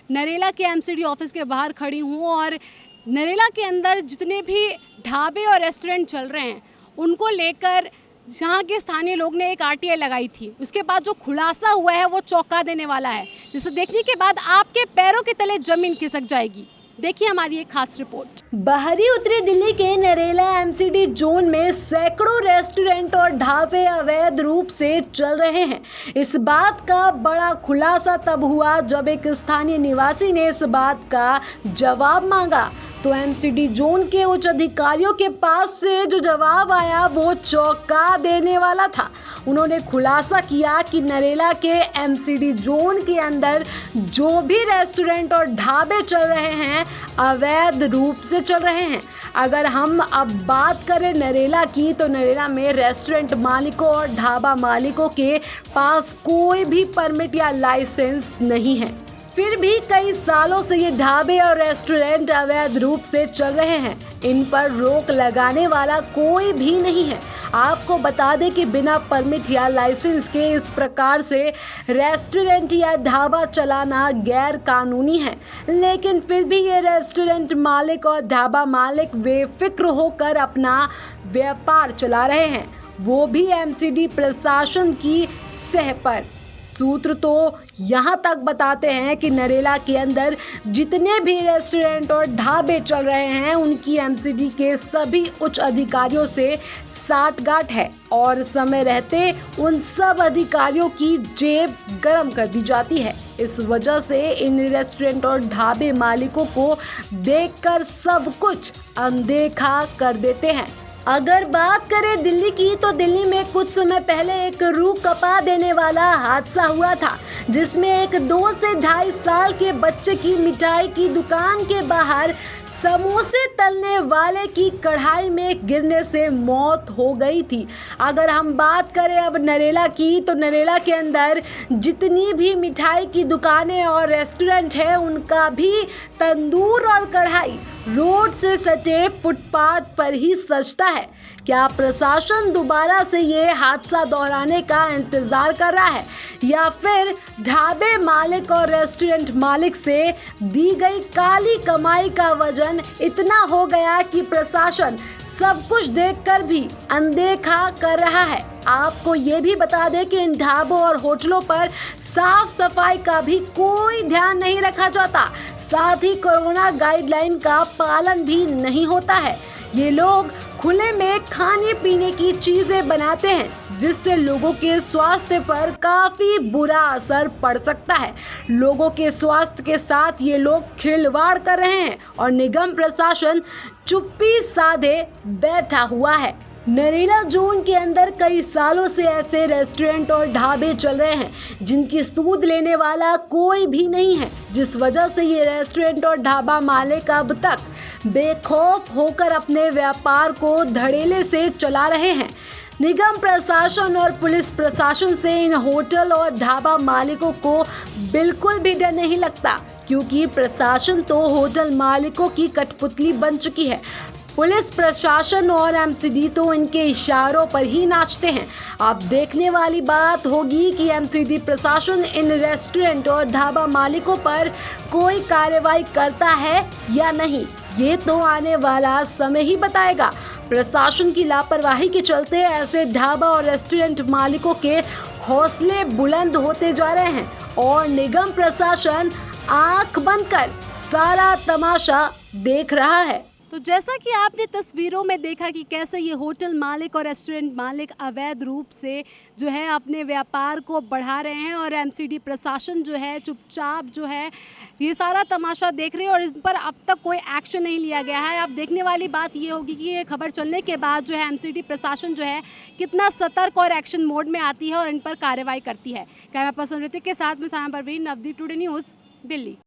नरेला के MCD office के बाहर खड़ी हूँ और नरेला के अंदर जितने भी ढाबे और रेस्टोरेंट चल रहे हैं उनको लेकर यहाँ के स्थानीय लोग ने एक आरटीआई लगाई थी। उसके बाद जो खुलासा हुआ है वो चौंका देने वाला है, जिसे देखने के बाद आपके पैरों के तले जमीन खिसक जाएगी। देखिए हमारी एक खास रिपोर्ट। बाहरी उत्तरी दिल्ली के नरेला एमसीडी जोन में सैकड़ों रेस्टोरेंट और ढाबे अवैध रूप से चल रहे हैं। इस बात का बड़ा खुलासा तब हुआ जब एक स्थानीय निवासी ने इस बात का जवाब मांगा, तो एमसीडी जोन के उच्च अधिकारियों के पास से जो जवाब आया वो चौंका देने वाला था। उन्होंने खुलासा किया कि नरेला के एमसीडी जोन के अंदर जो भी रेस्टोरेंट और ढाबे चल रहे हैं अवैध रूप से चल रहे हैं। अगर हम अब बात करें नरेला की, तो नरेला में रेस्टोरेंट मालिकों और ढाबा मालिकों के पास कोई भी परमिट या लाइसेंस नहीं है। फिर भी कई सालों से ये ढाबे और रेस्टोरेंट अवैध रूप से चल रहे हैं। इन पर रोक लगाने वाला कोई भी नहीं है। आपको बता दें कि बिना परमिट या लाइसेंस के इस प्रकार से रेस्टोरेंट या ढाबा चलाना गैर कानूनी है, लेकिन फिर भी ये रेस्टोरेंट मालिक और ढाबा मालिक बेफिक्र होकर अपना व्यापार चला रहे हैं, वो भी एमसीडी प्रशासन की सह पर। सूत्र तो यहाँ तक बताते हैं कि नरेला के अंदर जितने भी रेस्टोरेंट और ढाबे चल रहे हैं उनकी एमसीडी के सभी उच्च अधिकारियों से साठगांठ है और समय रहते उन सब अधिकारियों की जेब गर्म कर दी जाती है। इस वजह से इन रेस्टोरेंट और ढाबे मालिकों को देखकर सब कुछ अनदेखा कर देते हैं। अगर बात करें दिल्ली की, तो दिल्ली में कुछ समय पहले एक रूह कपा देने वाला हादसा हुआ था, जिसमें एक 2 से 2.5 साल के बच्चे की मिठाई की दुकान के बाहर समोसे तलने वाले की कढ़ाई में गिरने से मौत हो गई थी। अगर हम बात करें अब नरेला की, तो नरेला के अंदर जितनी भी मिठाई की दुकानें और रेस्टोरेंट है उनका भी तंदूर और कढ़ाई रोड से सटे फुटपाथ पर ही सजता है। क्या प्रशासन दोबारा से ये हादसा दोहराने का इंतजार कर रहा है, या फिर ढाबे मालिक और रेस्टोरेंट मालिक से दी गई काली कमाई का वजन इतना हो गया कि प्रशासन सब कुछ देखकर भी अनदेखा कर रहा है? आपको ये भी बता दें कि इन ढाबों और होटलों पर साफ सफाई का भी कोई ध्यान नहीं रखा जाता, साथ ही कोरोना गाइडलाइन का पालन भी नहीं होता है। ये लोग खुले में खाने पीने की चीजें बनाते हैं, जिससे लोगों के स्वास्थ्य पर काफी बुरा असर पड़ सकता है। लोगों के स्वास्थ्य के साथ ये लोग खिलवाड़ कर रहे हैं और निगम प्रशासन चुप्पी साधे बैठा हुआ है। नरेला जोन के अंदर कई सालों से ऐसे रेस्टोरेंट और ढाबे चल रहे हैं जिनकी सूद लेने वाला कोई भी नहीं है, जिस वजह से ये रेस्टोरेंट और ढाबा मालिक अब तक बेखौफ होकर अपने व्यापार को धड़ेले से चला रहे हैं। निगम प्रशासन और पुलिस प्रशासन से इन होटल और ढाबा मालिकों को बिल्कुल भी डर नहीं लगता, क्योंकि प्रशासन तो होटल मालिकों की कठपुतली बन चुकी है। पुलिस प्रशासन और एमसीडी तो इनके इशारों पर ही नाचते हैं। अब देखने वाली बात होगी कि एमसीडी प्रशासन इन रेस्टोरेंट और ढाबा मालिकों पर कोई कार्रवाई करता है या नहीं, ये तो आने वाला समय ही बताएगा। प्रशासन की लापरवाही के चलते ऐसे ढाबा और रेस्टोरेंट मालिकों के हौसले बुलंद होते जा रहे हैं और निगम प्रशासन आंख बंद कर सारा तमाशा देख रहा है। तो जैसा कि आपने तस्वीरों में देखा कि कैसे ये होटल मालिक और रेस्टोरेंट मालिक अवैध रूप से जो है अपने व्यापार को बढ़ा रहे हैं और एमसीडी प्रशासन जो है चुपचाप जो है ये सारा तमाशा देख रही है और इस पर अब तक कोई एक्शन नहीं लिया गया है। अब देखने वाली बात ये होगी कि ये खबर चलने के बाद जो है एमसीडी प्रशासन जो है कितना सतर्क और एक्शन मोड में आती है और इन पर कार्रवाई करती है। कैमरा पर्सन ऋतिक के साथ में साया परवीन, नवदीप टुडे न्यूज़, दिल्ली।